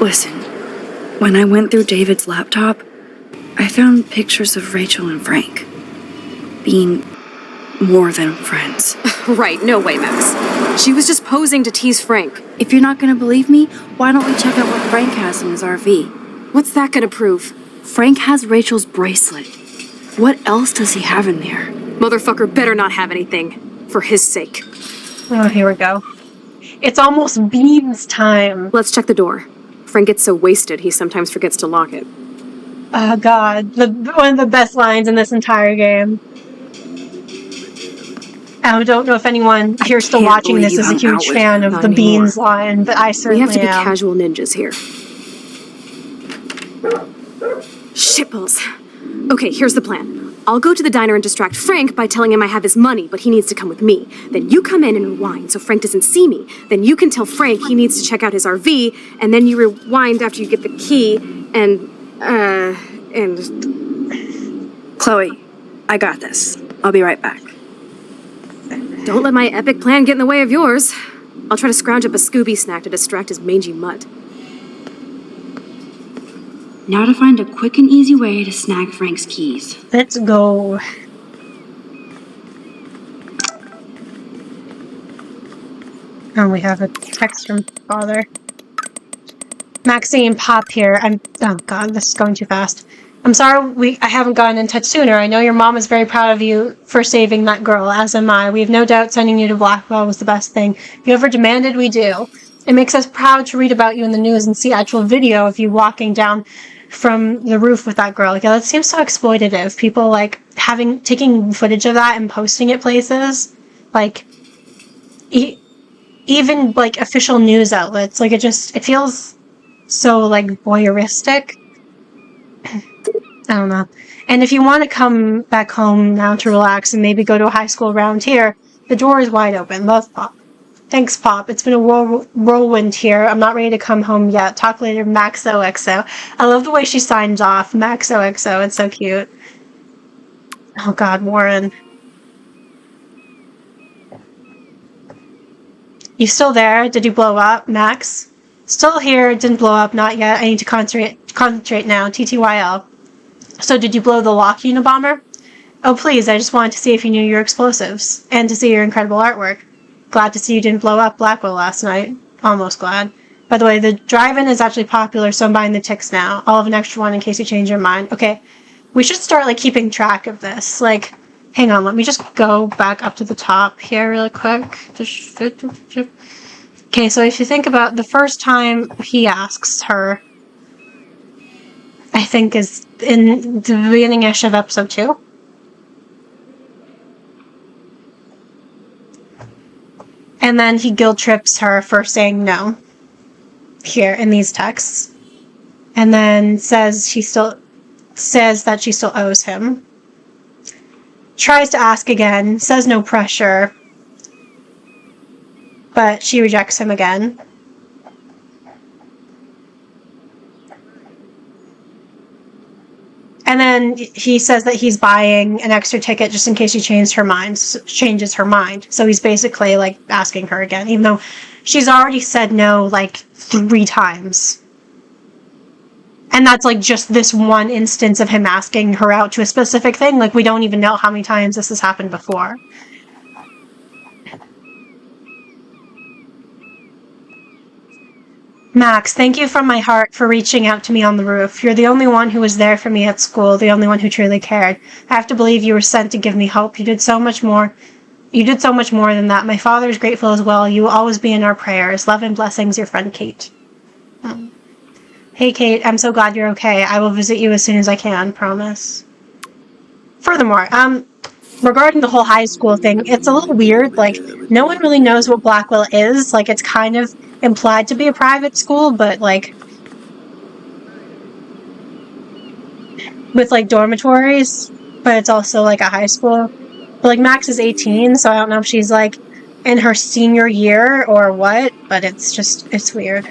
Listen, when I went through David's laptop, I found pictures of Rachel and Frank being more than friends. Right, no way, Max. She was just posing to tease Frank. If you're not gonna believe me, why don't we check out what Frank has in his RV? What's that gonna prove? Frank has Rachel's bracelet. What else does he have in there? Motherfucker better not have anything. For his sake. Oh, here we go. It's almost beans time. Let's check the door. Frank gets so wasted, he sometimes forgets to lock it. Oh, God. One of the best lines in this entire game. I don't know if anyone here still watching this is a huge fan of the beans line, but I certainly am. We have to be casual ninjas here. Shitballs. Okay, here's the plan. I'll go to the diner and distract Frank by telling him I have his money, but he needs to come with me. Then you come in and rewind so Frank doesn't see me. Then you can tell Frank he needs to check out his RV, and then you rewind after you get the key, and... Chloe, I got this. I'll be right back. Don't let my epic plan get in the way of yours. I'll try to scrounge up a Scooby snack to distract his mangy mutt. Now to find a quick and easy way to snag Frank's keys. Let's go. Oh, we have a text from father. Maxine, Pop here. Oh God, this is going too fast. I'm sorry I haven't gotten in touch sooner. I know your mom is very proud of you for saving that girl, as am I. We have no doubt sending you to Blackwell was the best thing. If you ever demanded, we do. It makes us proud to read about you in the news and see actual video of you walking down from the roof with that girl. Like, yeah, that seems so exploitative. People, like, taking footage of that and posting it places. Like, even, like, official news outlets. Like, it feels so, like, voyeuristic. I don't know. And if you want to come back home now to relax and maybe go to a high school around here, the door is wide open. Love, Pop. Thanks, Pop. It's been a whirlwind here. I'm not ready to come home yet. Talk later, MaxOXO. I love the way she signs off. MaxOXO. It's so cute. Oh, God, Warren. You still there? Did you blow up, Max? Still here. Didn't blow up. Not yet. I need to concentrate now. TTYL. So, did you blow the lock, Unabomber? Oh, please. I just wanted to see if you knew your explosives. And to see your incredible artwork. Glad to see you didn't blow up Blackwell last night. Almost glad. By the way, the drive-in is actually popular, so I'm buying the ticks now. I'll have an extra one in case you change your mind. Okay, we should start, like, keeping track of this. Like, hang on, let me just go back up to the top here really quick. Okay, so if you think about the first time he asks her, I think is in the beginning-ish of episode 2. And then he guilt trips her for saying no here in these texts. And then says that she still owes him. Tries to ask again, says no pressure. But she rejects him again. And then he says that he's buying an extra ticket just in case she changes her mind. So he's basically, like, asking her again, even though she's already said no, like, 3 times. And that's, like, just this one instance of him asking her out to a specific thing. Like, we don't even know how many times this has happened before. Max, thank you from my heart for reaching out to me on the roof. You're the only one who was there for me at school, the only one who truly cared. I have to believe you were sent to give me hope. You did so much more. You did so much more than that. My father is grateful as well. You will always be in our prayers. Love and blessings, your friend Kate. Hey, Kate, I'm so glad you're okay. I will visit you as soon as I can, promise. Furthermore, regarding the whole high school thing, it's a little weird. Like, no one really knows what Blackwell is. Like, it's kind of implied to be a private school, but, like, with, like, dormitories, but it's also, like, a high school. But, like, Max is 18, so I don't know if she's, like, in her senior year or what, but it's weird.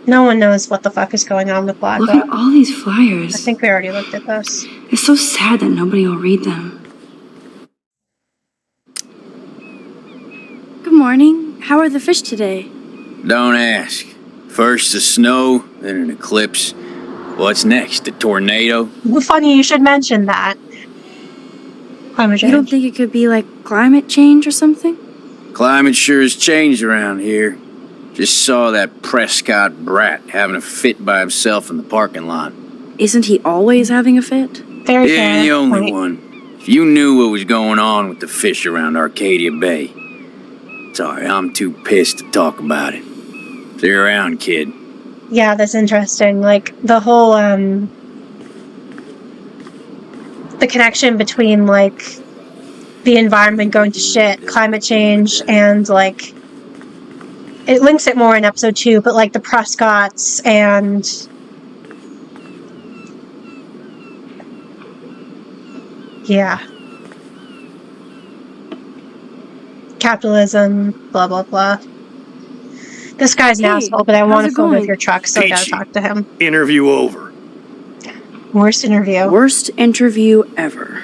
No one knows what the fuck is going on with Blackwell. Look at all these flyers. I think we already looked at this. It's so sad that nobody will read them. Good morning. How are the fish today? Don't ask. First the snow, then an eclipse. What's next? A tornado? Funny you should mention that. Climate change. You don't think it could be like climate change or something? Climate sure has changed around here. Just saw that Prescott brat having a fit by himself in the parking lot. Isn't he always having a fit? Very He ain't fair the only point. one. If you knew what was going on with the fish around Arcadia Bay. Sorry, I'm too pissed to talk about it. See you around, kid. Yeah, that's interesting. Like, the whole, the connection between, like, the environment going to shit, climate change, and, like, it links it more in episode 2, but, like, the Prescotts and... Yeah. Capitalism, blah, blah, blah. This guy's an asshole, but I want to fill with your truck, so I gotta Peachy. talk to him. Interview over. Worst interview. Worst interview ever.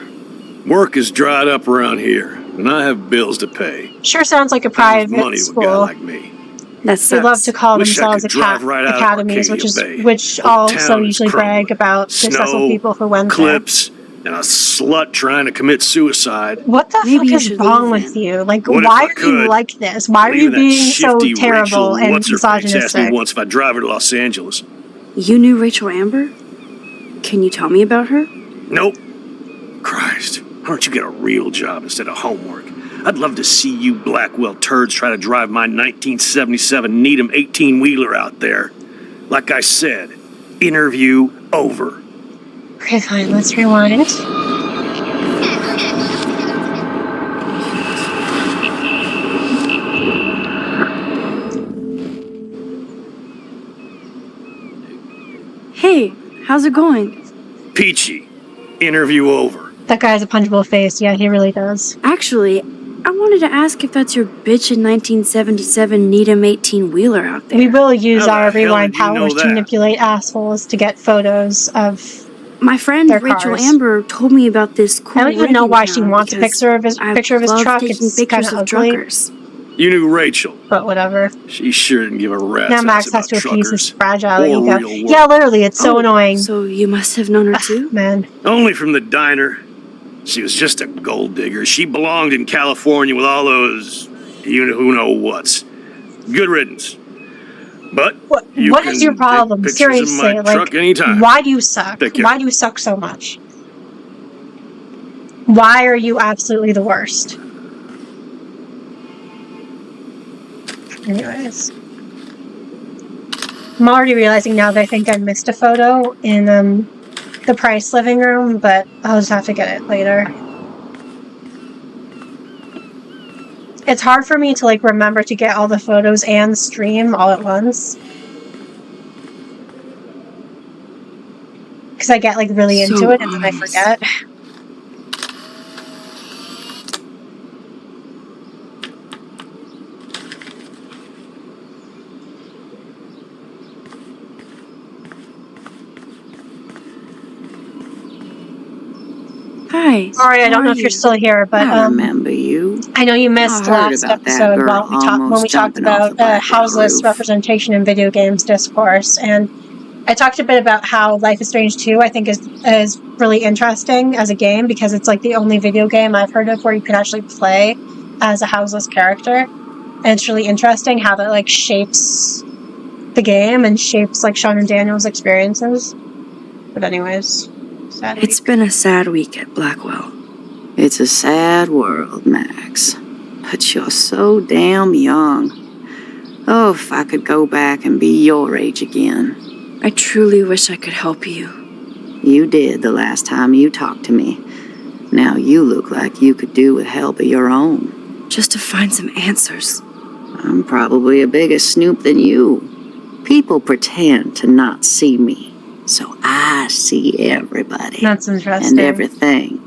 Work is dried up around here, and I have bills to pay. Sure sounds like a There's private money to a guy school. like me. That They love to sucks. call Wish I themselves could drive right out of academies, Arcadia Bay. which The also town is usually crumbling. brag about successful Snow, people who went clips, and a slut trying to commit suicide. there. What the Maybe fuck you is should wrong leave with then. you? Like, What if why I are you could? like this? Why are you Even that being so shifty terrible Rachel and What's-her-face asked me misogynistic? once if I'd drive her to Los Angeles. You knew Rachel Amber? Can you tell me about her? Nope. Christ, why don't you get a real job instead of homework? I'd love to see you Blackwell turds try to drive my 1977 Needham 18-wheeler out there. Like I said, interview over. Okay, fine, let's rewind. Hey, how's it going? Peachy, interview over. That guy has a punchable face. Yeah, he really does. Actually, I wanted to ask if that's your bitchin' 1977 Needham 18-wheeler out there. We will use How the our hell rewind did you know powers to that? manipulate assholes to get photos of... My friend Their Rachel cars. Amber told me about this cool I don't even rig know in why she town wants a because picture of his I picture of his love truck. taking It's pictures kind of of ugly, truckers. You knew Rachel. but whatever. She sure didn't give a rat's Now ass Max about has to appease his truckers fragile or ego. real work. Yeah, literally, it's so Oh, annoying. So you must have known her too? Man. Only from the diner. She was just a gold digger. She belonged in California with all those who know what's. Good riddance. But What you is can your take problem? pictures Seriously, of my like, truck anytime. why do you suck? Take care. Why do you suck so much? Why are you absolutely the worst? Anyways. I'm already realizing now that I think I missed a photo in the Price living room, but I'll just have to get it later. It's hard for me to like remember to get all the photos and stream all at once. Because I get like really So into it and then I honest. forget. Hi. Sorry, I how don't know are if you're you? still here, but I remember you. I know you missed I heard last about that episode girl while when we almost talked jumping off about the back of the houseless roof. representation in video games discourse, and I talked a bit about how Life is Strange 2 I think is really interesting as a game because it's like the only video game I've heard of where you can actually play as a houseless character, and it's really interesting how that like shapes the game and shapes like Sean and Daniel's experiences. But anyways, sad. It's been a sad week at Blackwell. It's a sad world, Max. But you're so damn young. Oh, if I could go back and be your age again. I truly wish I could help you. You did the last time you talked to me. Now you look like you could do with help of your own. Just to find some answers. I'm probably a bigger snoop than you. People pretend to not see me, so I see everybody. That's interesting. And everything.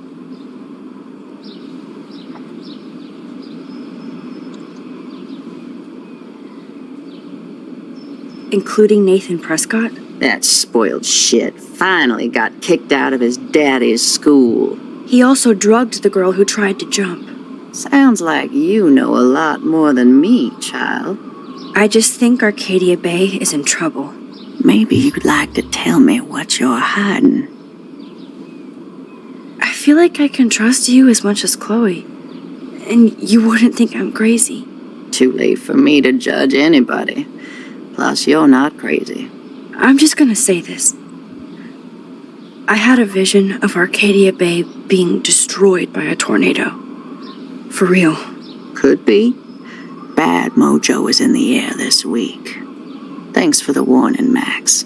Including Nathan Prescott? That spoiled shit finally got kicked out of his daddy's school. He also drugged the girl who tried to jump. Sounds like you know a lot more than me, child. I just think Arcadia Bay is in trouble. Maybe you'd like to tell me what you're hiding. I feel like I can trust you as much as Chloe. And you wouldn't think I'm crazy. Too late for me to judge anybody. Plus, you're not crazy. I'm just gonna say this. I had a vision of Arcadia Bay being destroyed by a tornado. For real. Could be. Bad mojo is in the air this week. Thanks for the warning, Max.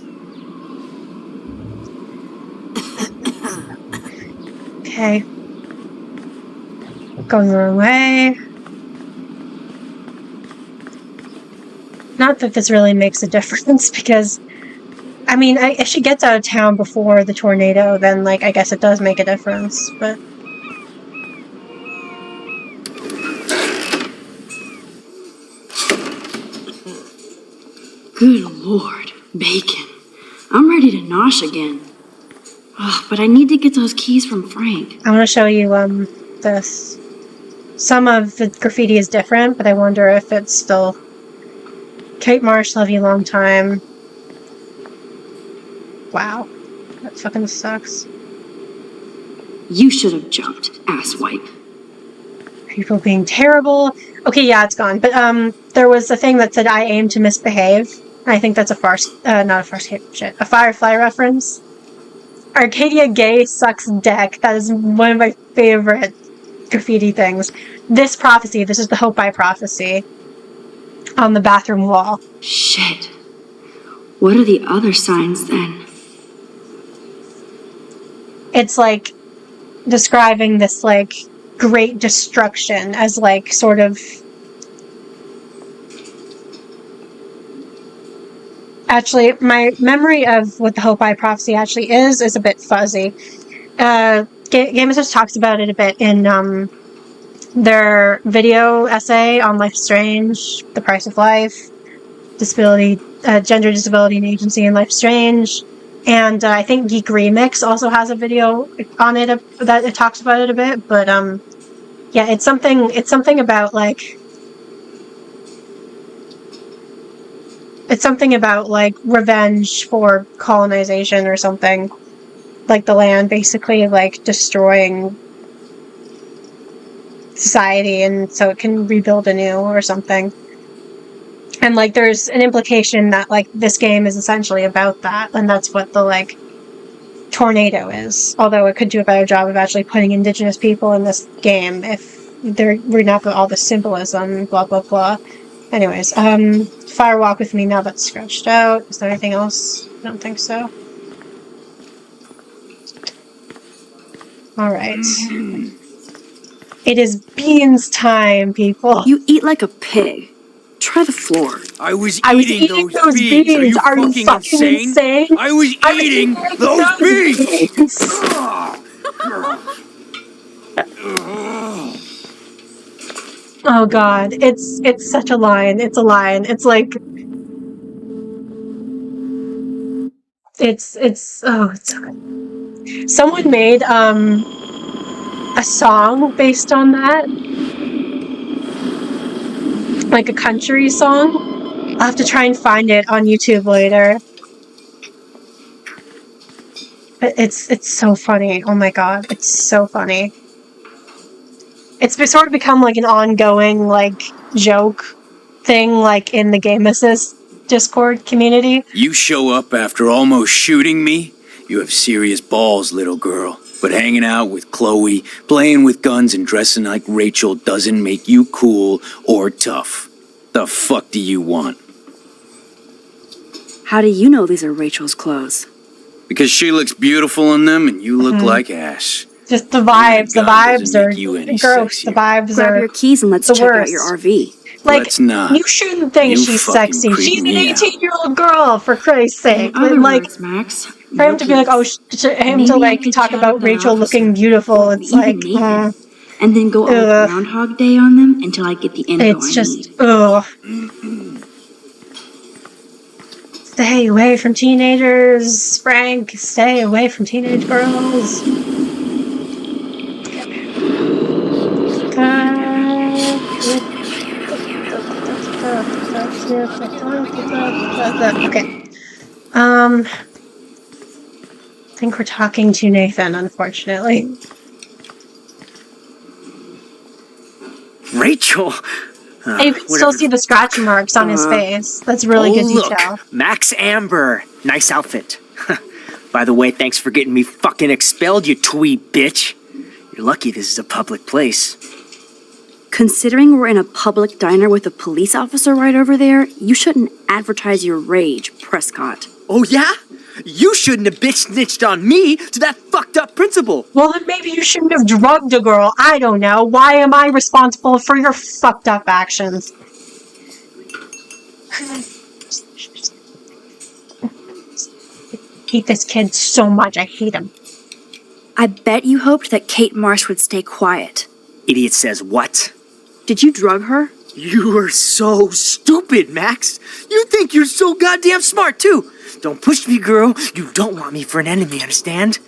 Okay. Going the wrong way. Not that this really makes a difference, because, I mean, if she gets out of town before the tornado, then, like, I guess it does make a difference, but... Good lord, bacon. I'm ready to nosh again. Oh, but I need to get those keys from Frank. I want to show you, this. Some of the graffiti is different, but I wonder if it's still... Kate Marsh, love you long time. Wow. That fucking sucks. You should have jumped, asswipe. People being terrible. Okay, yeah, it's gone. But, there was a thing that said, I aim to misbehave. I think that's a not a a Firefly reference. Arcadia Gay sucks deck. That is one of my favorite graffiti things. This is the Hopi prophecy on the bathroom wall. Shit. What are the other signs then? It's like describing this like great destruction as like sort of... Actually, my memory of what the Hopi prophecy actually is a bit fuzzy. Game just talks about it a bit in their video essay on Life Strange, The Price of Life, disability, gender disability and agency in Life Strange, and I think Geek Remix also has a video on it that it talks about it a bit. But yeah, it's something about like... It's something about, like, revenge for colonization or something. Like, the land basically, like, destroying society, and so it can rebuild anew or something. And, like, there's an implication that, like, this game is essentially about that, and that's what the, like, tornado is. Although it could do a better job of actually putting indigenous people in this game if they're reading up all the symbolism, blah, blah, blah. Anyways, Fire Walk With Me, now that's scratched out. Is there anything else? I don't think so. Alright. It is beans time, people. You eat like a pig. Try the floor. I was eating those beans. Are you fucking insane? I was eating those beans. Oh god, it's such a line. It's a line. It's like... It's so good. Someone made, a song based on that. Like a country song. I'll have to try and find it on YouTube later. But it's so funny. Oh my god, it's so funny. It's sort of become like an ongoing, like, joke thing, like, in the Game Assist Discord community. You show up after almost shooting me? You have serious balls, little girl. But hanging out with Chloe, playing with guns and dressing like Rachel doesn't make you cool or tough. The fuck do you want? How do you know these are Rachel's clothes? Because she looks beautiful in them and you look like ass. Just the vibes. The vibes are gross. The vibes Grab are your keys and let's the check out worst. your RV. Like, Let's not. you shouldn't think You she's fucking sexy. creep She's an me out. 18-year-old girl, for Christ's sake. In other And, like, words, Max, for him to be like, oh, to him to, like, talk about Rachel looking beautiful, it's like, and then go all Groundhog Day on them until I get the info it's I just, need. ugh. Stay away from teenagers, Frank. Stay away from teenage girls. Okay. I think we're talking to Nathan, unfortunately. Rachel! And you can still see the scratch marks on his face. That's really good look, detail. Max Amber. Nice outfit. By the way, thanks for getting me fucking expelled, you twee bitch. You're lucky this is a public place. Considering we're in a public diner with a police officer right over there, you shouldn't advertise your rage, Prescott. Oh yeah? You shouldn't have bitch snitched on me to that fucked up principal. Well, then maybe you shouldn't have drugged a girl. I don't know. Why am I responsible for your fucked up actions? I hate this kid so much. I hate him. I bet you hoped that Kate Marsh would stay quiet. Idiot says what? Did you drug her? You are so stupid, Max. You think you're so goddamn smart, too. Don't push me, girl. You don't want me for an enemy, understand?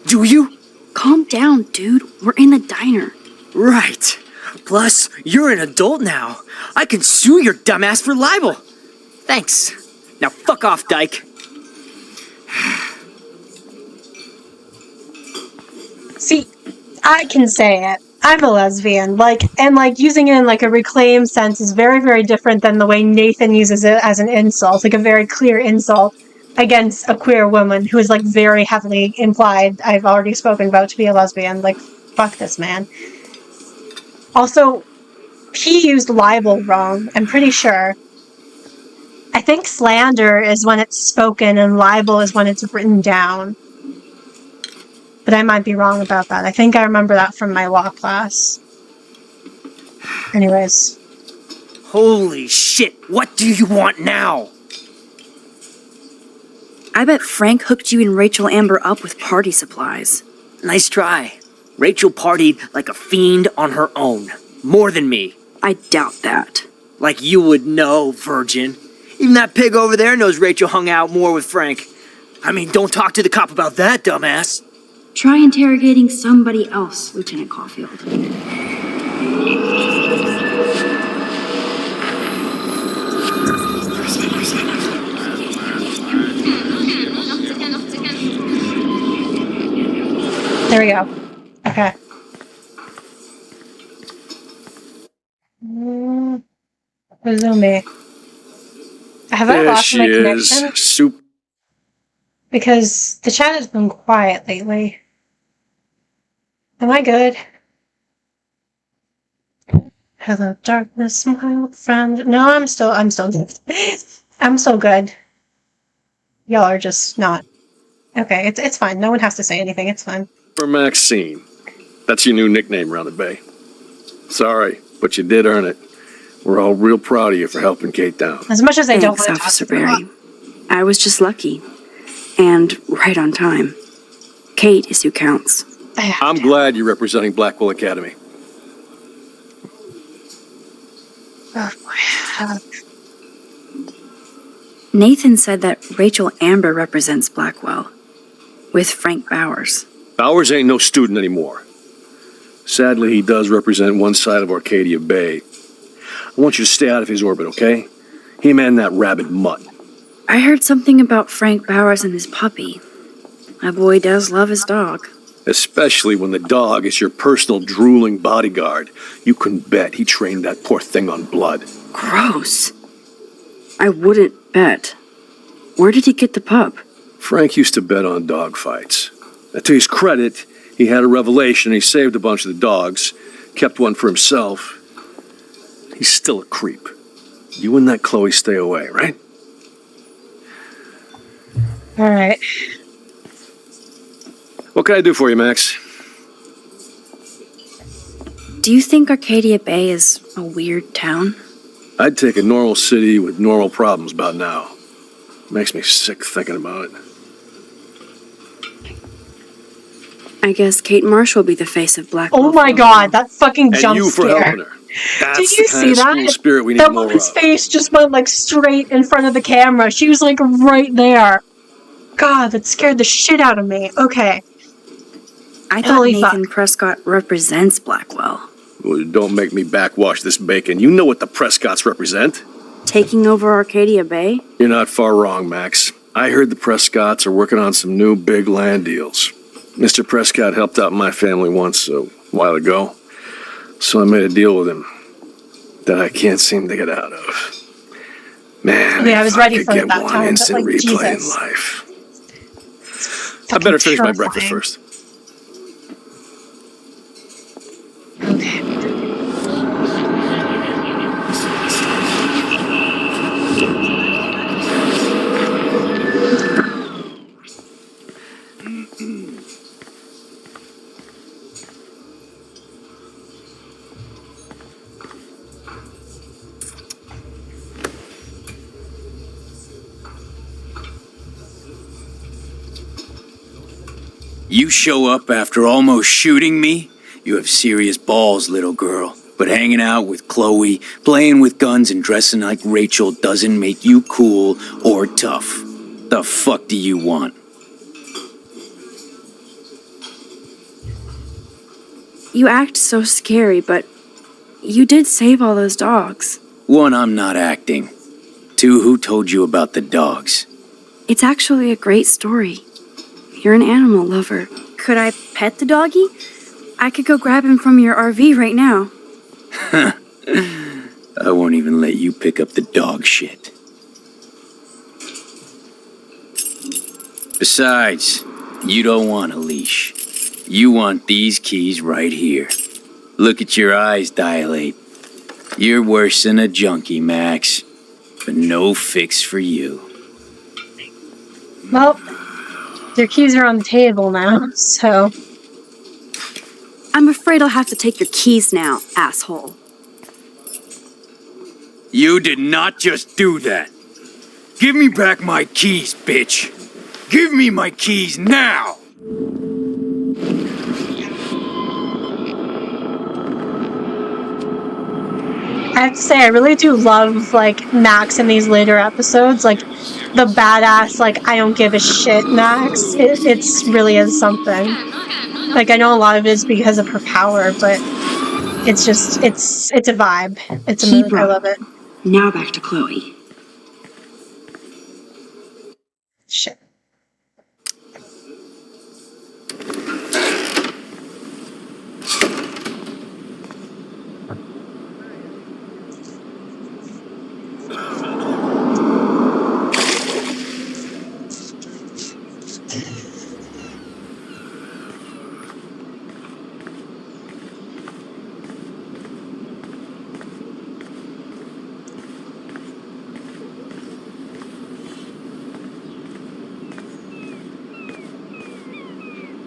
Do you? Calm down, dude. We're in the diner. Right. Plus, you're an adult now. I can sue your dumbass for libel. Thanks. Now fuck off, dyke. See, I can say it. I'm a lesbian. Using it in like a reclaimed sense is very, very different than the way Nathan uses it as an insult, like a very clear insult against a queer woman who is like very heavily implied, I've already spoken about, to be a lesbian. Like, fuck this man. Also, he used libel wrong, I'm pretty sure. I think slander is when it's spoken and libel is when it's written down. But I might be wrong about that. I think I remember that from my law class. Anyways. Holy shit, what do you want now? I bet Frank hooked you and Rachel Amber up with party supplies. Nice try. Rachel partied like a fiend on her own. More than me. I doubt that. Like you would know, virgin. Even that pig over there knows Rachel hung out more with Frank. I mean, don't talk to the cop about that, dumbass. Try interrogating somebody else, Lieutenant Caulfield. There we go. Okay. Resume. Have I lost my connection? Soup. Because the chat has been quiet lately. Am I good? Hello, darkness, my old friend. No, I'm still good. I'm so good. Y'all are just not. Okay, it's fine. No one has to say anything. It's fine. For Maxine. That's your new nickname around the bay. Sorry, but you did earn it. We're all real proud of you for helping Kate down. As much as I don't Thanks, want to Officer talk about Berry. I was just lucky. And right on time. Kate is who counts. I'm glad you're representing Blackwell Academy. Oh, Nathan said that Rachel Amber represents Blackwell. With Frank Bowers. Bowers ain't no student anymore. Sadly, he does represent one side of Arcadia Bay. I want you to stay out of his orbit, okay? Him and that rabid mutt. I heard something about Frank Bowers and his puppy. My boy does love his dog. Especially when the dog is your personal drooling bodyguard. You can bet he trained that poor thing on blood. Gross. I wouldn't bet. Where did he get the pup? Frank used to bet on dog fights. Now, to his credit, he had a revelation. He saved a bunch of the dogs, kept one for himself. He's still a creep. You and that Chloe stay away, right? all right. What can I do for you, Max? Do you think Arcadia Bay is a weird town? I'd take a normal city with normal problems about now. Makes me sick thinking about it. I guess Kate Marsh will be the face of Blackwell. Oh my god, that fucking And jump you for scare. helping her. That's Did you the kind see of that? school spirit we need That more woman's of. face just went like straight in front of the camera. She was like right there. God, that scared the shit out of me. Okay. I thought Holy Nathan fuck. Prescott represents Blackwell. Well, don't make me backwash this bacon. You know what the Prescotts represent. Taking over Arcadia Bay? You're not far wrong, Max. I heard the Prescotts are working on some new big land deals. Mr. Prescott helped out my family once a while ago, so I made a deal with him that I can't seem to get out of. Man, Yeah, I was ready for get it that one time, but instant like, replay Jesus. in life. I Fucking better finish my breakfast terrifying. first. Okay. You show up after almost shooting me? You have serious balls, little girl. But hanging out with Chloe, playing with guns and dressing like Rachel doesn't make you cool or tough. The fuck do you want? You act so scary, but you did save all those dogs. One, I'm not acting. Two, who told you about the dogs? It's actually a great story. You're an animal lover. Could I pet the doggy? I could go grab him from your RV right now. I won't even let you pick up the dog shit. Besides, you don't want a leash. You want these keys right here. Look at your eyes dilate. You're worse than a junkie, Max. But no fix for you. Well, their keys are on the table now, so... I'm afraid I'll have to take your keys now, asshole. You did not just do that. Give me back my keys, bitch. Give me my keys now! I have to say, I really do love, like, Max in these later episodes. Like, the badass, like, I don't give a shit Max. It's really is something. Like, I know a lot of it is because of her power, but it's just, it's a vibe. It's a mood. I love it. Now back to Chloe. Shit.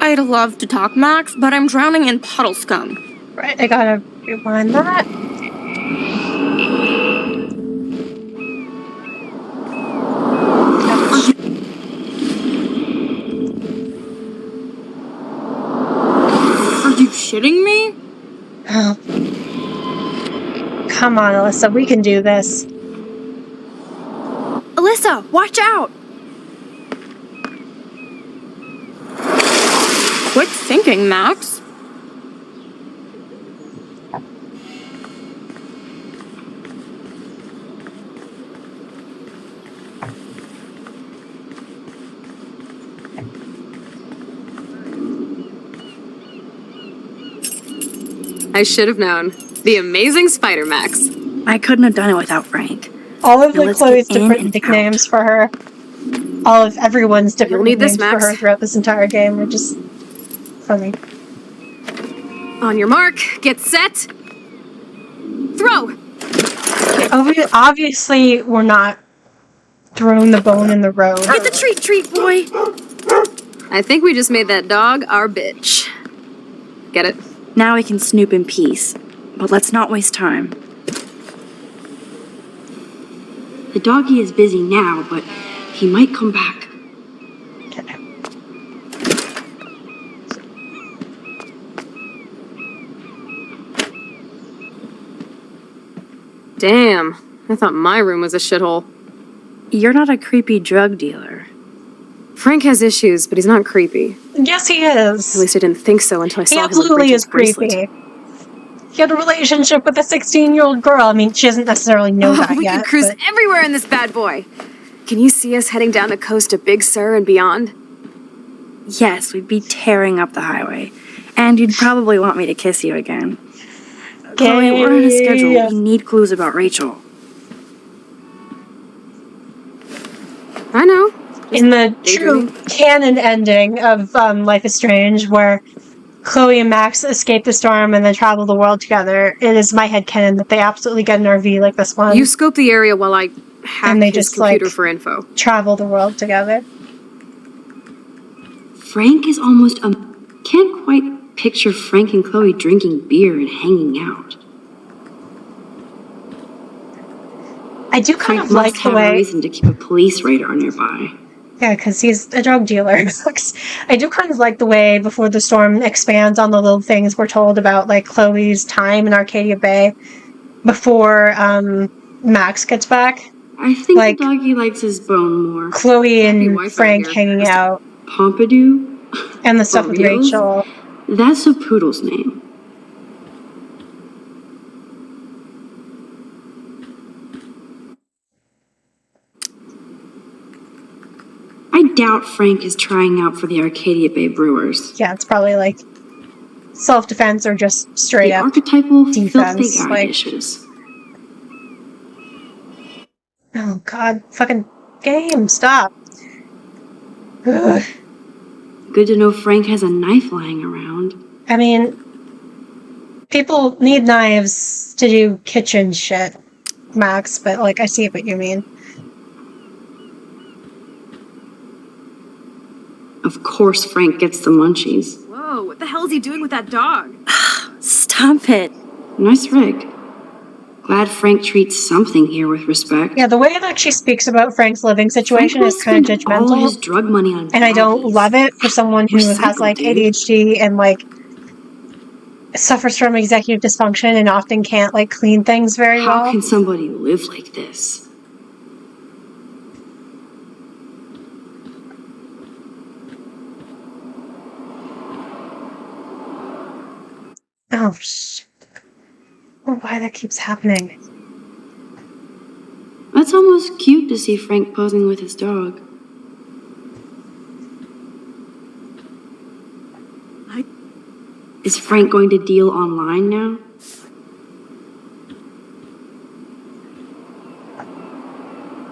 I'd love to talk, Max, but I'm drowning in puddle scum. Right, I gotta rewind that. Are you shitting me? Oh. Come on, Alyssa, we can do this. Alyssa, watch out! Quick thinking, Max. I should have known. The amazing Spider Max. I couldn't have done it without Frank. All of Now the let's Chloe's get in different and nicknames for her. All of everyone's different You'll need this, nicknames for her Max. throughout this entire game are just funny. On your mark, get set. Throw! Obviously, we're not throwing the bone in the road. Get the treat, boy! I think we just made that dog our bitch. Get it? Now we can snoop in peace. But let's not waste time. The doggy is busy now, but he might come back. Damn, I thought my room was a shithole. You're not a creepy drug dealer. Frank has issues, but he's not creepy. Yes, he At is. least I didn't think so until I He saw him with absolutely Rachel's is creepy. bracelet. He had a relationship with a 16-year-old girl. I mean, she doesn't necessarily know that we yet. could cruise but- everywhere in this bad boy. Can you see us heading down the coast to Big Sur and beyond? Yes, we'd be tearing up the highway. And you'd probably want me to kiss you again. Chloe, we're on a schedule. We need clues about Rachel. I know. In the true daydreaming. canon ending of Life is Strange, where Chloe and Max escape the storm and then travel the world together, it is my headcanon that they absolutely get an RV like this one. You scope the area while I hack And they his just, computer like- for info. travel the world together. Frank is almost can't quite picture Frank and Chloe drinking beer and hanging out. I do kind Frank of like must the have a way... reason to keep a police radar nearby. Yeah, because he's a drug dealer. I do kind of like the way Before the Storm expands on the little things we're told about, like, Chloe's time in Arcadia Bay before Max gets back. I think Like- the doggy likes his bone more. Chloe Happy and wife Frank right here. hanging out, Pompidou? and the stuff with reals? Rachel. That's a poodle's name. I doubt Frank is trying out for the Arcadia Bay Brewers. Yeah, it's probably like self-defense or just straight The up. archetypal filthy defense, guy like- dishes. Oh god, fucking game, stop. Ugh. Good to know Frank has a knife lying around. I mean, people need knives to do kitchen shit, Max, but like, I see what you mean. Of course Frank gets the munchies. Whoa, what the hell is he doing with that dog? Stop it. Nice rig. Glad Frank treats something here with respect. Yeah, the way that she speaks about Frank's living situation Frank is must kind of spend all his judgmentail, drug money on and I don't baggies. love it for someone who has Recycle, like dude. ADHD and like suffers from executive dysfunction and often can't like clean things very How well. can somebody live like this? Oh, shit. Oh, why that keeps happening. That's almost cute to see Frank posing with his dog. Is Frank going to deal online now?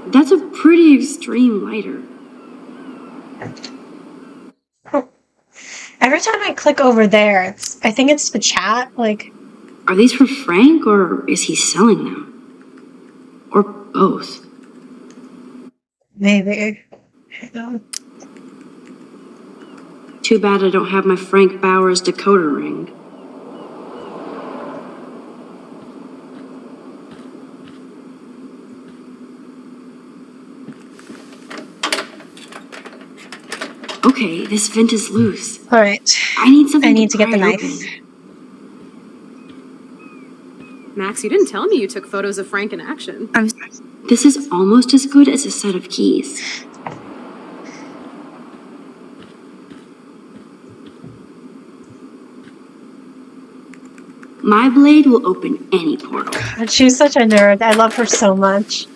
That's a pretty extreme lighter. Every time I click over there, I think it's the chat, like, Are these for Frank or is he selling them? Or both? maybe. Hang on. Too bad I don't have my Frank Bowers decoder ring. Okay, this vent is loose. Alright. I need something I need to get the pry knife. open. Max, you didn't tell me you took photos of Frank in action. This is almost as good as a set of keys. My blade will open any portal. God, she's such a nerd. I love her so much.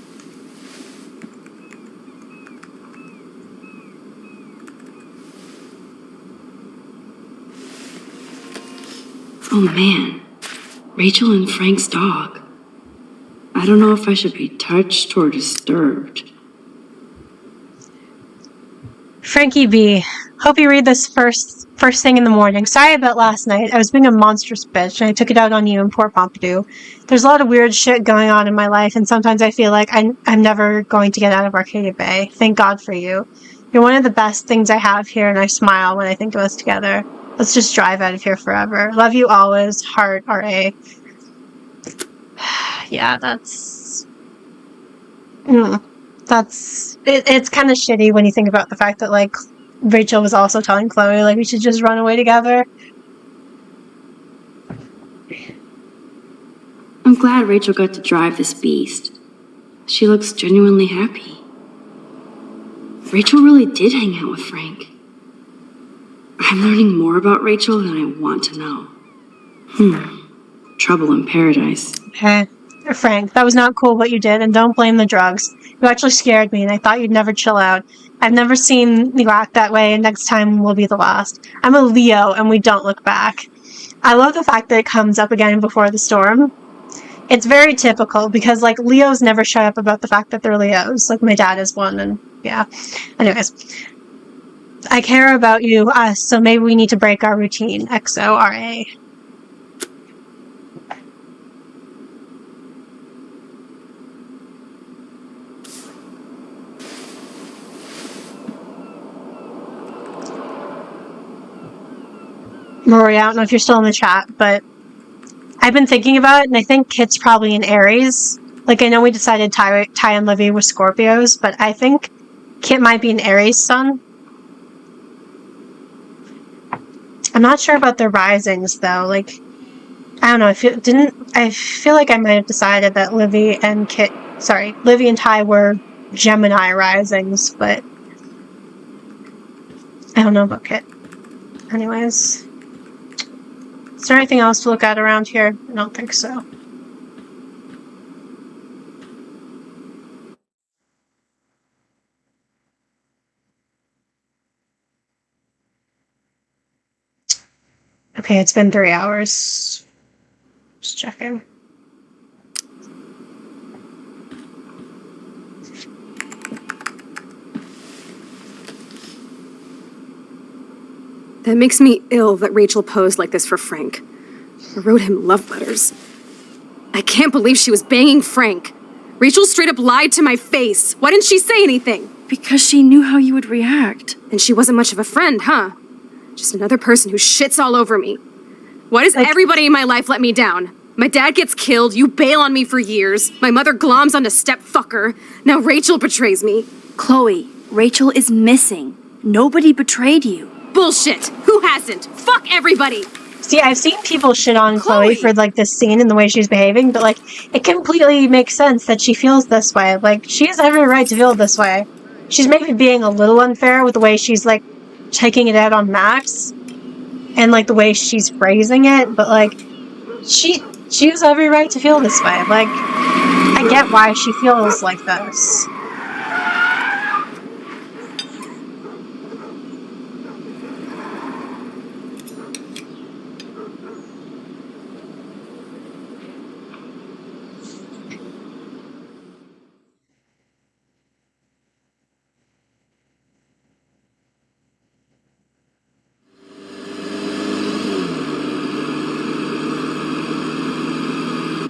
Oh man, Rachel and Frank's dog. I don't know if I should be touched or disturbed. Frankie B. Hope you read this first thing in the morning. Sorry about last night. I was being a monstrous bitch, and I took it out on you and poor Pompidou. There's a lot of weird shit going on in my life, and sometimes I feel like I'm never going to get out of Arcadia Bay. Thank God for you. You're one of the best things I have here, and I smile when I think of us together. Let's just drive out of here forever. Love you always. Heart, R.A. Yeah, that's... It's kind of shitty when you think about the fact that, like, Rachel was also telling Chloe, like, we should just run away together. I'm glad Rachel got to drive this beast. She looks genuinely happy. Rachel really did hang out with Frank. I'm learning more about Rachel than I want to know. trouble in paradise. Okay. Frank, that was not cool what you did, and don't blame the drugs. You actually scared me, and I thought you'd never chill out. I've never seen you act that way, and next time will be the last. I'm a Leo, and we don't look back. I love the fact that it comes up again before the storm. It's very typical, because, like, Leos never shut up about the fact that they're Leos. Like, my dad is one, and yeah. Anyways. I care about you, so maybe we need to break our routine. XORA. Rory, I don't know if you're still in the chat, but I've been thinking about it, and I think Kit's probably an Aries. Like, I know we decided Ty and Livy were Scorpios, but I think Kit might be an Aries sun. I'm not sure about their risings, though. Like, I don't know. I feel like I might have decided that Livy and Ty were Gemini risings, but I don't know about Kit. Anyways. Is there anything else to look at around here? I don't think so. Okay, it's been 3 hours. Just checking. That makes me ill that Rachel posed like this for Frank. I wrote him love letters. I can't believe she was banging Frank. Rachel straight up lied to my face. Why didn't she say anything? Because she knew how you would react. And she wasn't much of a friend, huh? Just another person who shits all over me. Why does everybody in my life let me down? My dad gets killed, you bail on me for years, my mother gloms onto step-fucker, now Rachel betrays me. Chloe, Rachel is missing. Nobody betrayed you. Bullshit! Who hasn't? Fuck everybody! See, I've seen people shit on Chloe for, like, this scene and the way she's behaving, but, like, it completely makes sense that she feels this way. Like, she has every right to feel this way. She's maybe being a little unfair with the way she's, like, taking it out on Max, and, like, the way she's phrasing it, but, like, she has every right to feel this way. Like, I get why she feels like this.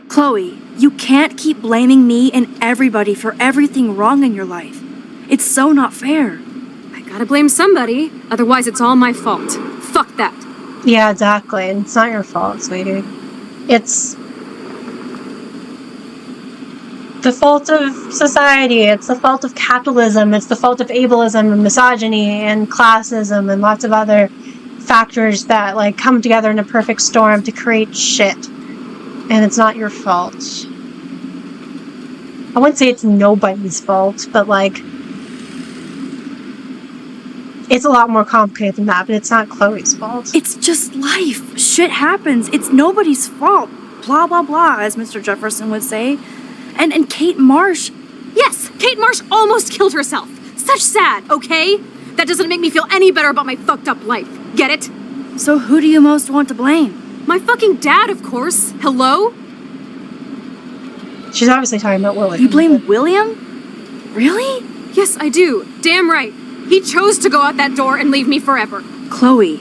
Chloe, you can't keep blaming me and everybody for everything wrong in your life. It's so not fair. I gotta blame somebody, otherwise it's all my fault. Fuck that. Yeah, exactly. And it's not your fault, sweetie. It's the fault of society. It's the fault of capitalism. It's the fault of ableism and misogyny and classism and lots of other factors that, like, come together in a perfect storm to create shit. And it's not your fault. I wouldn't say it's nobody's fault, but, like, it's a lot more complicated than that, but it's not Chloe's fault. It's just life. Shit happens. It's nobody's fault. Blah, blah, blah, as Mr. Jefferson would say. And Kate Marsh. Yes, Kate Marsh almost killed herself. Such sad, okay? That doesn't make me feel any better about my fucked up life. Get it? So who do you most want to blame? My fucking dad, of course. Hello? She's obviously talking about William. You blame William? Really? Yes, I do. Damn right. He chose to go out that door and leave me forever. Chloe.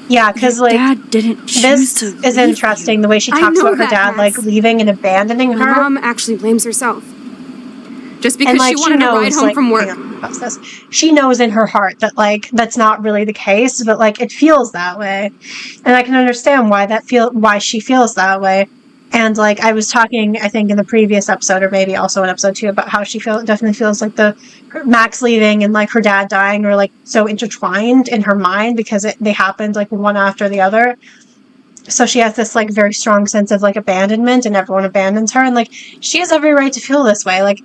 Yeah, because, like, Dad didn't choose this to is leave interesting, you. the way she talks about her that, dad, Max. like, leaving and abandoning her. My mom actually blames herself. Just because And, like, she wanted to ride home like, from work. hang on, pause this. She knows in her heart that, like, that's not really the case, but, like, it feels that way. And I can understand why she feels that way. And, like, I was talking, I think, in the previous episode, or maybe also in episode 2, about how she definitely feels like Max leaving and, like, her dad dying are, like, so intertwined in her mind because they happened, like, one after the other. So she has this, like, very strong sense of, like, abandonment, and everyone abandons her. And, like, she has every right to feel this way. Like,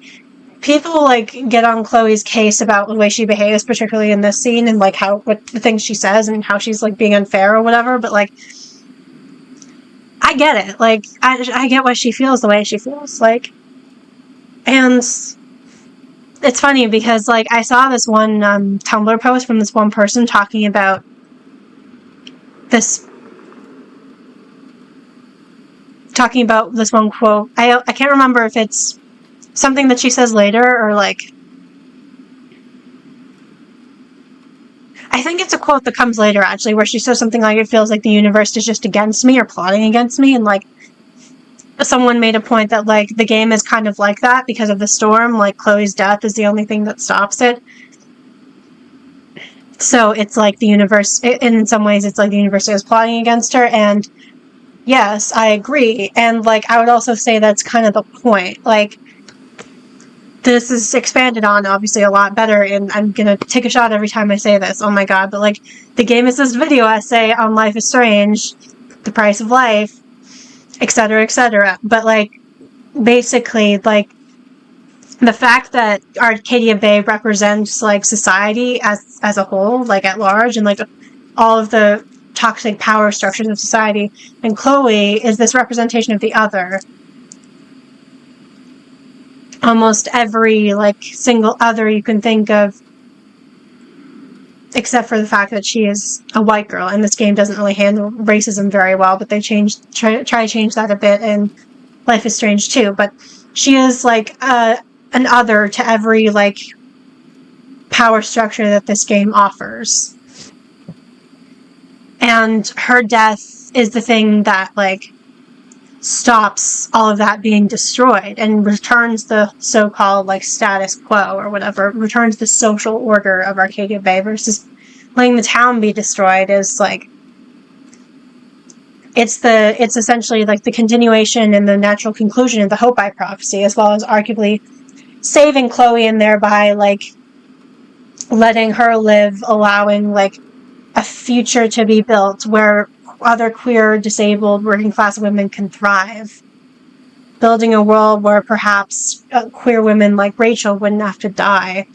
people, like, get on Chloe's case about the way she behaves, particularly in this scene, and, like, what the things she says and how she's, like, being unfair or whatever, but, like, I I get it. Like, I get why she feels the way she feels. Like, and it's funny because, like, I saw this one Tumblr post from this one person talking about this one quote. I can't remember if it's something that she says later or, like, I think it's a quote that comes later, actually, where she says something like, it feels like the universe is just against me or plotting against me, and, like, someone made a point that, like, the game is kind of like that because of the storm, like, Chloe's death is the only thing that stops it. So it's like the universe, and in some ways it's like the universe is plotting against her, and yes, I agree, and, like, I would also say that's kind of the point. Like, this is expanded on, obviously, a lot better, and I'm gonna take a shot every time I say this, oh my god, but, like, the game is this video essay on Life is Strange, the price of life, etc., etc., but, like, basically, like, the fact that Arcadia Bay represents, like, society as a whole, like, at large, and, like, all of the toxic power structures of society, and Chloe is this representation of the other. Almost every, like, single other you can think of, except for the fact that she is a white girl, and this game doesn't really handle racism very well, but they try to change that a bit in Life is Strange too, but she is, like, an other to every, like, power structure that this game offers. And her death is the thing that, like, stops all of that being destroyed and returns the so-called, like, status quo or whatever, returns the social order of Arcadia Bay, versus letting the town be destroyed is, like, it's essentially, like, the continuation and the natural conclusion of the Hopi prophecy, as well as arguably saving Chloe and thereby, like, letting her live, allowing, like, a future to be built where other queer, disabled, working class women can thrive. Building a world where perhaps queer women like Rachel wouldn't have to die.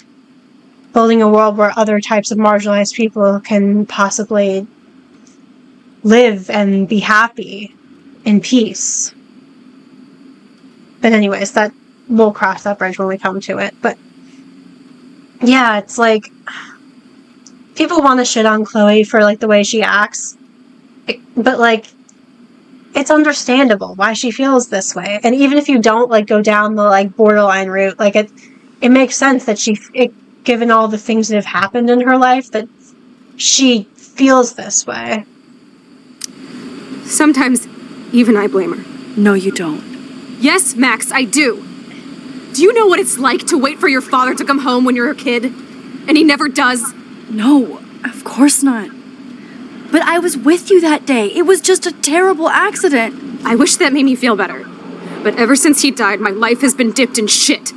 Building a world where other types of marginalized people can possibly live and be happy in peace. But anyways, that we'll cross that bridge when we come to it. But yeah, it's like, people want to shit on Chloe for, like, the way she acts. But, like, it's understandable why she feels this way. And even if you don't, like, go down the, like, borderline route, like, it makes sense that given all the things that have happened in her life, that she feels this way. Sometimes, even I blame her. No, you don't. Yes, Max, I do. Do you know what it's like to wait for your father to come home when you're a kid? And he never does? No, of course not. But I was with you that day. It was just a terrible accident. I wish that made me feel better. But ever since he died, my life has been dipped in shit.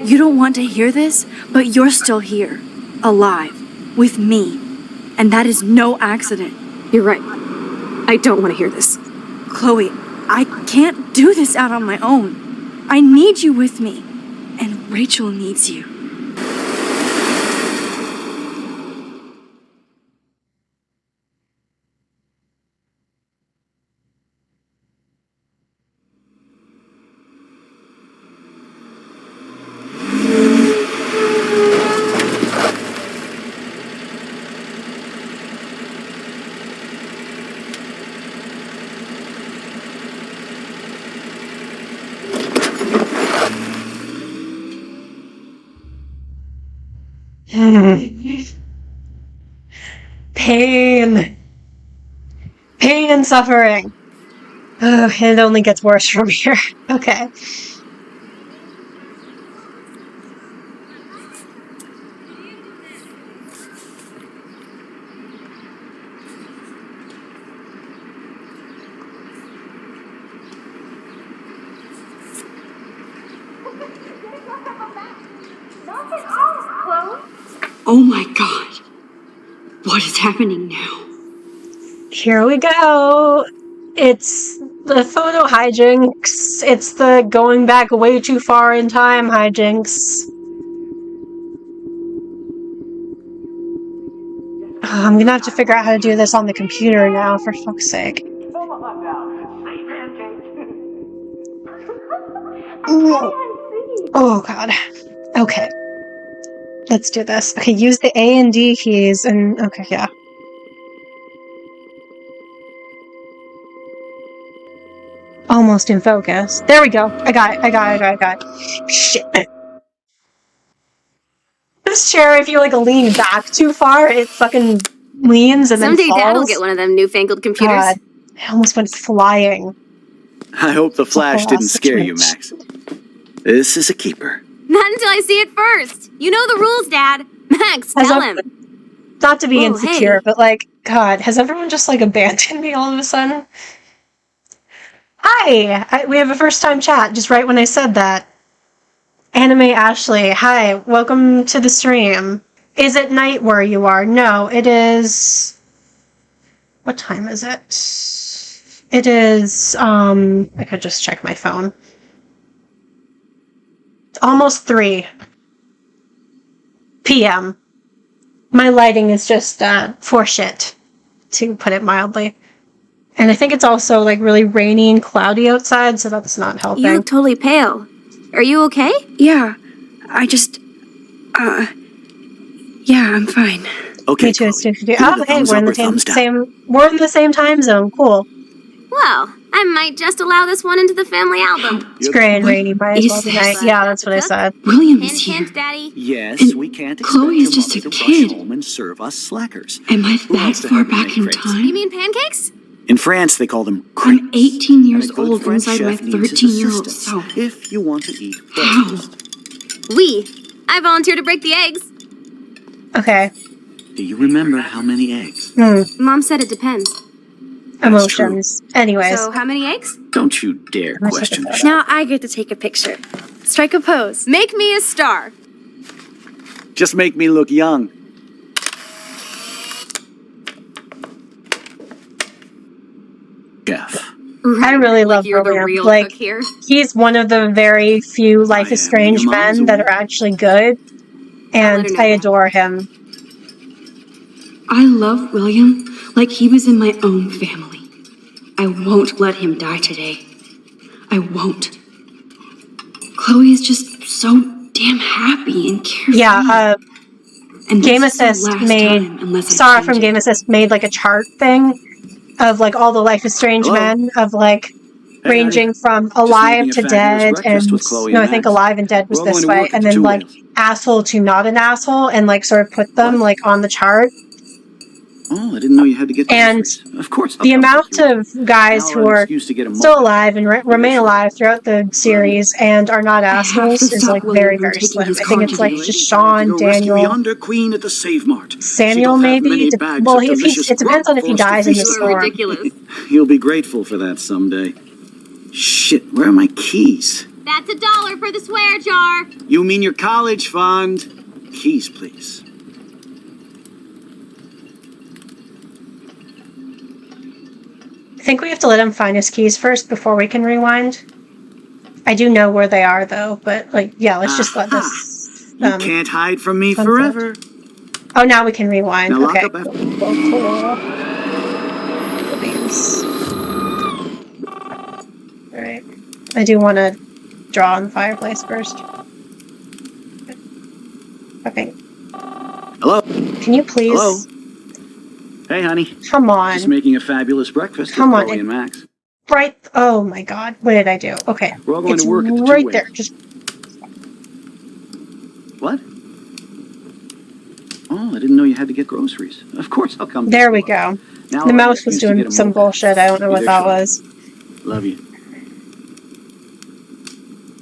You don't want to hear this, but you're still here, alive, with me. And that is no accident. You're right. I don't want to hear this. Chloe, I can't do this out on my own. I need you with me. And Rachel needs you. Pain. Pain and suffering. Oh, it only gets worse from here. Okay. Oh my god. What is happening now? Here we go. It's the photo hijinks. It's the going back way too far in time hijinks. I'm gonna have to figure out how to do this on the computer now, for fuck's sake. Oh god. Okay. Let's do this. Okay, use the A and D keys and okay, yeah. Almost in focus. There we go. I got it. Shit. This chair, if you like lean back too far, it fucking leans and Someday then falls. Dad'll get one of them newfangled computers. God, I almost went flying. I hope the flash Oh, didn't scare you, such Max. This is a keeper. Not until I see it first. You know the rules, Dad. Max, tell him. Not to be Oh, insecure, hey. but like, God, has everyone just like abandoned me all of a sudden? Hi! We have a first time chat just right when I said that. Anime Ashley, hi, welcome to the stream. Is it night where you are? No, it is... What time is it? It is, I could just check my phone. It's almost 3 p.m. My lighting is just, for shit, to put it mildly. And I think it's also, like, really rainy and cloudy outside, so that's not helping. You look totally pale. Are you okay? Yeah, I just, yeah, I'm fine. Okay, Me too, Chloe. Stu. Give it Oh, a hey, thumbs we're up in the or thumbs down. we're in the same time zone. Cool. Well, I might just allow this one into the family album. It's gray and rainy. Might as well be night. Yeah, that's what I said. William Hint, is here. hint, Daddy. Yes, And we can't expect Chloe is your just mother a to kid. rush home and serve us slackers. Am I Who that wants to far help me back make in crepes? You time? mean pancakes? In France, they call them crepes. I'm 18 years And a good old French inside my chef needs his 13-year-old assistance self. if you want to eat How? breakfast. I volunteer to break the eggs. Okay. Do you remember how many eggs? Mom said it depends. Emotions. Anyways. So, how many eggs? Don't you dare Let's question look at this. that. Now I get to take a picture. Strike a pose. Make me a star. Just make me look young. Chef. I really love you're the William. real Like, cook here. he's one of the very few Life is am. Strange Your mom's men that aware. are actually good. And let her know I that. adore him. I love William like he was in my own family. I won't let him die today. I won't. Chloe is just so damn happy and carefree. Yeah, and Game this is the Assist last made time, unless I Sarah change from it. Game Assist made like a chart thing of like all the Life is Strange Hello? men of like Hey, ranging honey. from Just alive making a to fabulous dead breakfast and with Chloe no, and I think Max. alive and dead was We're all this going to way, work at and the then Two like Whales. asshole to not an asshole, and like sort of put them What? like on the chart. Oh, I didn't know you had to get And groceries. Of course, I'll the come amount pick you up. of guys Now who our are excuse to get a still muffin. alive and remain alive throughout the series and are not have to assholes is stop like William very, from very taking slim. his I think car it's like today. just Ladies, I have to Sean, go rescue Daniel, yonder queen at the Save Mart. She Samuel doth have maybe. many bags Well, of if delicious it depends grub on if he for us to dies in the feast You are on. ridiculous. You'll be grateful for that someday. Shit, where are my keys? That's $1 for the swear jar. You mean your college fund? Keys, please. I think we have to let him find his keys first before we can rewind. I do know where they are though, but like, yeah, let's just let this. You can't hide from me sunset. forever. Oh, now we can rewind. Now lock Okay. up after. Cool. Alright. I do want to draw on the fireplace first. Okay. Hello? Can you please? Hello? Hey, honey. Come on. Just making a fabulous breakfast Come with on, Chloe and Max. Right. Oh my god. What did I do? Okay. We're all going It's to work at the right Two there. Whales. Just What? Oh, I didn't know you had to get groceries. Of course I'll come. there pick we you up. go. Now The our mouse was excuse to get doing a some moped. bullshit. I don't know what Either that shot. was. Love you.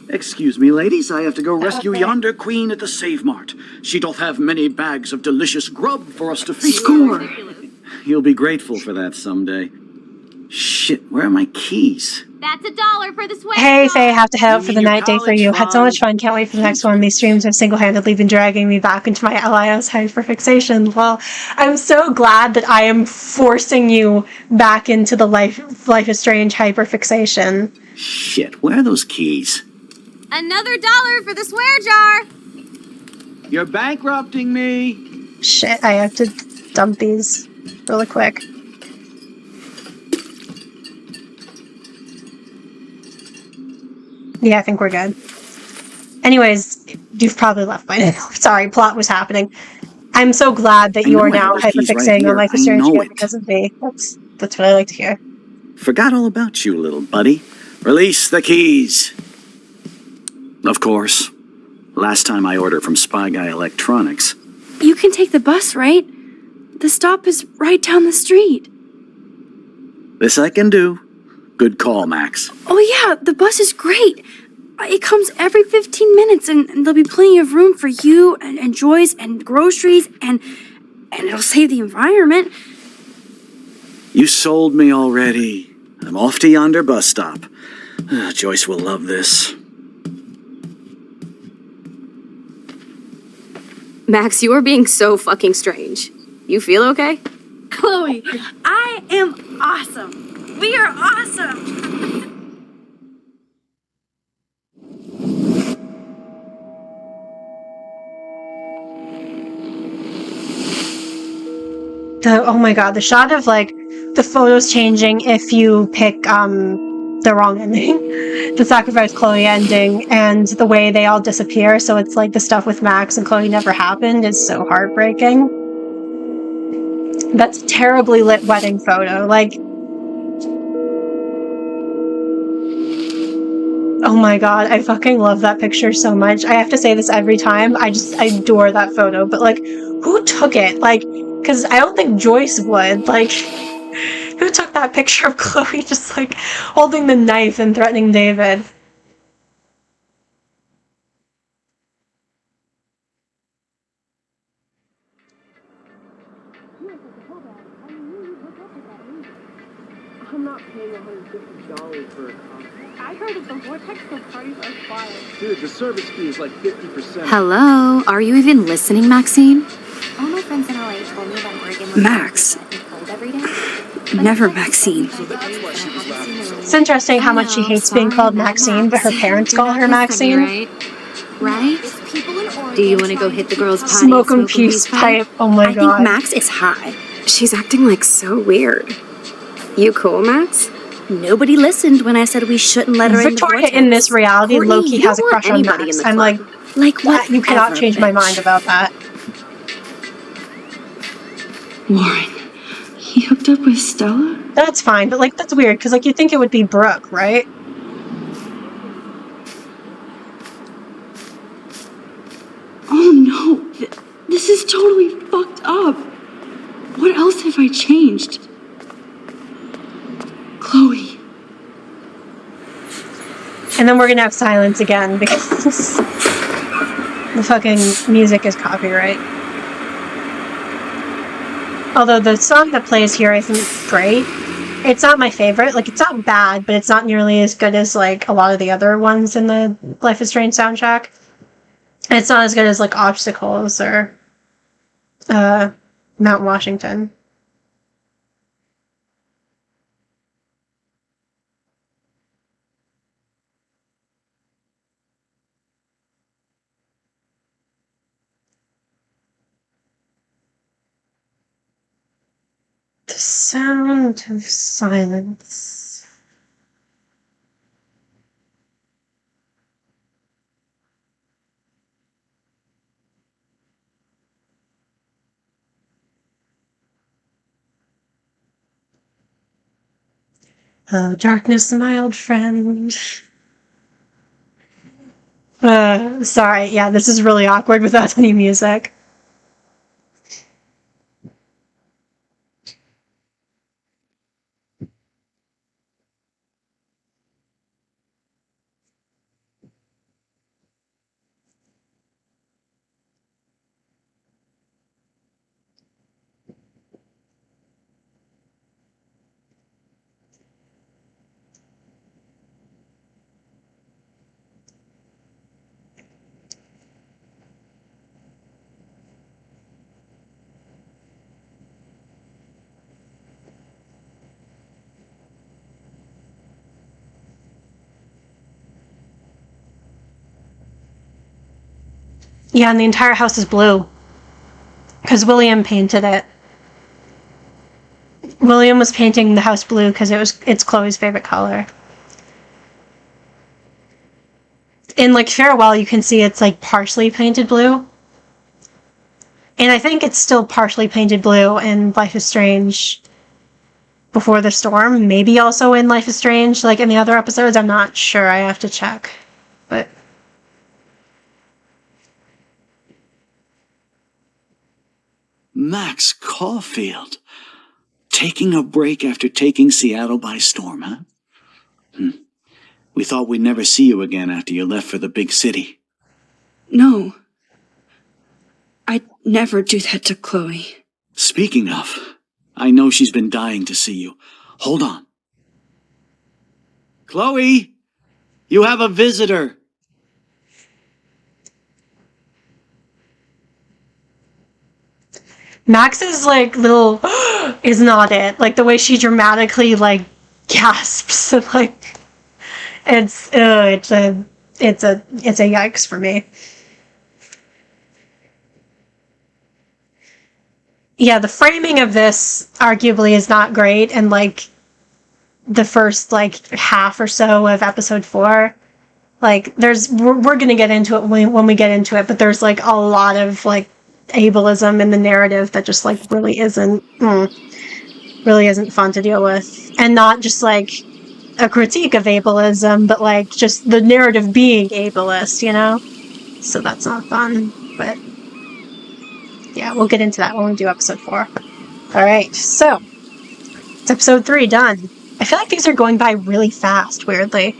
Excuse me, ladies. I have to go rescue Okay. yonder queen at the Save Mart. She doth have many bags of delicious grub for us to feast. Score. You'll be grateful for that someday. Shit, where are my keys? That's $1 for the swear Hey, jar. Faye, have to head out You for mean the your night day for college you. Had so much fund? fun. Can't wait for the next one. These streams have single-handedly been dragging me back into my LIS hyperfixation. Well, I'm so glad that I am forcing you back into the Life is Strange hyperfixation. Shit, where are those keys? Another $1 for the swear jar. You're bankrupting me. Shit, I have to dump these really quick. Yeah, I think we're good. Anyways, you've probably left by now. Sorry, plot was happening. I'm so glad that you are now hyperfixating on Life is Strange again because of me. That's what I like to hear. Forgot all about you, little buddy. Release the keys. Of course. Last time I ordered from Spy Guy Electronics. You can take the bus, right? The stop is right down the street. This I can do. Good call, Max. Oh yeah, the bus is great. It comes every 15 minutes and there'll be plenty of room for you and Joyce and groceries and it'll save the environment. You sold me already. I'm off to yonder bus stop. Joyce will love this. Max, you are being so fucking strange. You feel okay? Chloe, I am awesome. We are awesome. Oh my god, the shot of like the photos changing if you pick the wrong ending, the sacrifice Chloe ending, and the way they all disappear, so it's like the stuff with Max and Chloe never happened, is so heartbreaking. That's a terribly lit wedding photo, like, oh my god, I fucking love that picture so much. I have to say this every time, I adore that photo, but like, who took it? Like, because I don't think Joyce would, like, who took that picture of Chloe just like holding the knife and threatening David? I'm not paying $150 for a coffee. I heard at the Vortex the parties are fire. Dude, the service fee is like 50%. Hello? Are you even listening, Maxine? All my friends in LA told me that Oregon was Max. cold every day. Never Maxine. It's interesting how much she hates being called Maxine, but her parents call her Maxine. Right? Do you want to go hit the girls' party? Smoke 'em peace pipe. Oh my I god. think Max is high. She's acting like so weird. You cool, Max? Nobody listened when I said we shouldn't let her Victoria in this reality Courtney, low-key you has a don't crush want on anybody Max. in the I'm club. like, what? you cannot change my mind about that. Warren, he hooked up with Stella? That's fine, but like, that's weird, because like, you'd think it would be Brooke, right? Oh no, this is totally fucked up. What else have I changed? Chloe. And then we're gonna have silence again, because the fucking music is copyright. Although the song that plays here I think is great. It's not my favorite, like, it's not bad, but it's not nearly as good as like a lot of the other ones in the Life is Strange soundtrack. And it's not as good as like Obstacles or Mount Washington. The sound of silence. Oh, darkness, my old friend. Sorry, yeah, this is really awkward without any music. Yeah, and the entire house is blue. Because William painted it. William was painting the house blue because it's Chloe's favorite color. In like Farewell, you can see it's like partially painted blue. And I think it's still partially painted blue in Life is Strange Before the Storm. Maybe also in Life is Strange, like in the other episodes. I'm not sure. I have to check. But Max Caulfield. Taking a break after taking Seattle by storm, huh? We thought we'd never see you again after you left for the big city. No. I'd never do that to Chloe. Speaking of, I know she's been dying to see you. Hold on. Chloe, you have a visitor. Max's like little is not it. Like the way she dramatically like gasps and like it's a yikes for me. Yeah, the framing of this arguably is not great, and like the first like half or so of episode 4, like we're gonna get into it when we get into it, but there's like a lot of like ableism in the narrative that just like really isn't fun to deal with, and not just like a critique of ableism, but like just the narrative being ableist, you know? So that's not fun, but yeah, we'll get into that when we do episode 4. Alright, so it's episode 3 done. I feel like these are going by really fast, weirdly.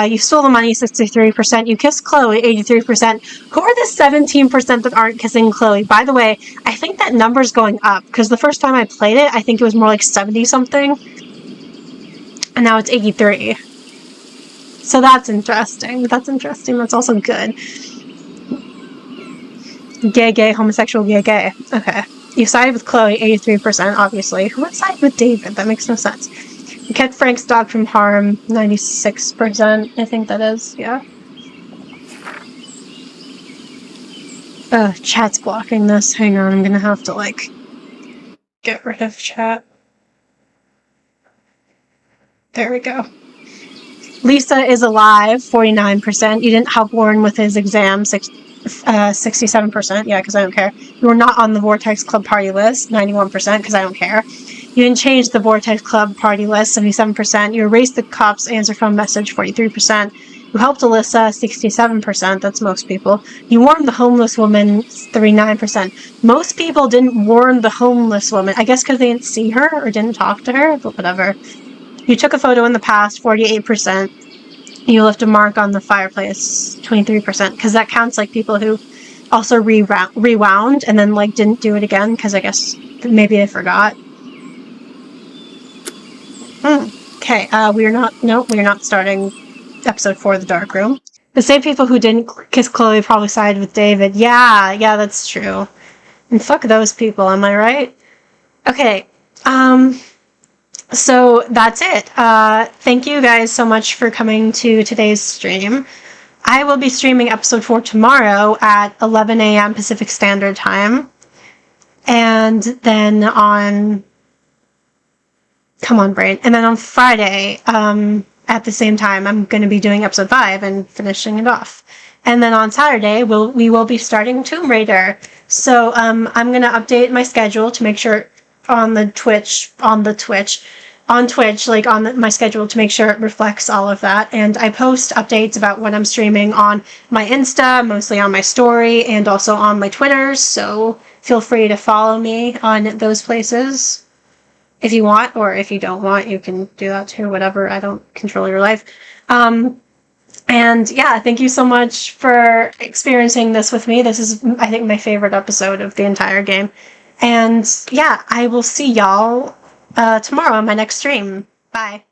You stole the money, 63%. You kissed Chloe, 83%. Who are the 17% that aren't kissing Chloe? By the way, I think that number's going up, because the first time I played it, I think it was more like 70-something. And now it's 83. So that's interesting. That's also good. Gay, homosexual, gay. Okay. You sided with Chloe, 83%, obviously. Who would side with David? That makes no sense. You kept Frank's dog from harm, 96%, I think that is, yeah. Chat's blocking this. Hang on, I'm gonna have to, like, get rid of chat. There we go. Lisa is alive, 49%. You didn't help Warren with his exam, 67%, yeah, because I don't care. You were not on the Vortex Club party list, 91%, because I don't care. You didn't change the Vortex Club party list, 77%. You erased the cop's answer phone message, 43%. You helped Alyssa, 67%, that's most people. You warned the homeless woman, 39%. Most people didn't warn the homeless woman, I guess because they didn't see her or didn't talk to her, but whatever. You took a photo in the past, 48%. You left a mark on the fireplace, 23%, because that counts like people who also rewound and then like didn't do it again, because I guess maybe they forgot. Okay, we are not starting episode 4 of the Dark Room. The same people who didn't kiss Chloe probably sided with David. Yeah, that's true. And fuck those people, am I right? Okay, so that's it. Thank you guys so much for coming to today's stream. I will be streaming episode 4 tomorrow at 11 a.m. Pacific Standard Time. And then on... Come on, brain. And then on Friday, at the same time, I'm going to be doing episode 5 and finishing it off. And then on Saturday, we will be starting Tomb Raider. So I'm going to update my schedule to make sure on Twitch, like on my schedule to make sure it reflects all of that. And I post updates about what I'm streaming on my Insta, mostly on my story, and also on my Twitters. So feel free to follow me on those places if you want, or if you don't want, you can do that too, whatever. I don't control your life. And yeah, thank you so much for experiencing this with me. This is, I think, my favorite episode of the entire game. And yeah, I will see y'all tomorrow on my next stream. Bye.